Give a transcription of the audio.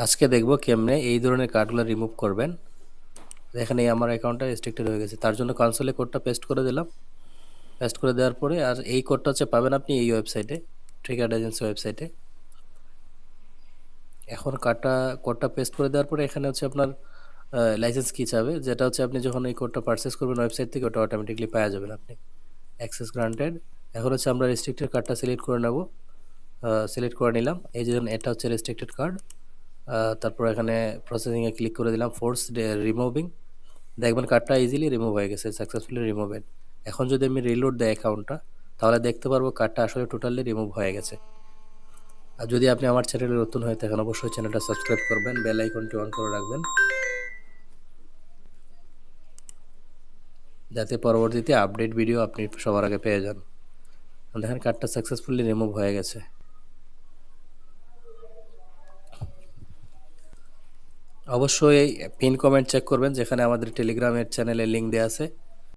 আজকে দেখব কেমনে এই ধরনের কার্ডগুলো রিমুভ করবেন। দেখেন এই আমার অ্যাকাউন্টটা রেস্ট্রিক্টেড হয়ে গেছে, তার জন্য কনসোলে কোডটা পেস্ট করে দিলাম। পেস্ট করে দেওয়ার পরে আর এই কোডটা হচ্ছে পাবেন আপনি এই ওয়েবসাইটে, ট্রিগার্ড এজেন্সি ওয়েবসাইটে। এখন কোডটা পেস্ট করে দেওয়ার পরে এখানে হচ্ছে আপনার লাইসেন্স কি চাবে, যেটা হচ্ছে আপনি যখন এই কোডটা পারচেস করবেন ওয়েবসাইট থেকে, ওটা অটোমেটিকলি পাওয়া যাবেন আপনি। Access granted. এখন হচ্ছে আমরা রেস্ট্রিক্টেড কার্ডটা সিলেক্ট করে নেব। সিলেক্ট করে নিলাম, এই যে এটা হচ্ছে রেস্ট্রিক্টেড কার্ড। তারপর এখানে প্রসেসিংয়ে ক্লিক করে দিলাম, ফোর্স রিমুভিং। দেখবেন কার্ডটা ইজিলি রিমুভ হয়ে গেছে, সাকসেসফুলি রিমুভেড। এখন যদি আমি রিলোড দেই অ্যাকাউন্টটা, তাহলে দেখতে পারবো কার্ডটা আসলে টোটালি রিমুভ হয়ে গেছে। আর যদি আপনি আমার চ্যানেলে নতুন হয়ে থাকেন, অবশ্যই চ্যানেলটা সাবস্ক্রাইব করবেন, বেল আইকনটি অন করে রাখবেন, যাতে পরবর্তীতে আপডেট ভিডিও আপনি সবার আগে পেয়ে যান। দেখেন কার্ডটা সাকসেসফুলি রিমুভ হয়ে গেছে। অবশ্যই পিন কমেন্ট চেক করবেন, যেখানে আমাদের টেলিগ্রামের চ্যানেলের লিঙ্ক দেওয়া আছে।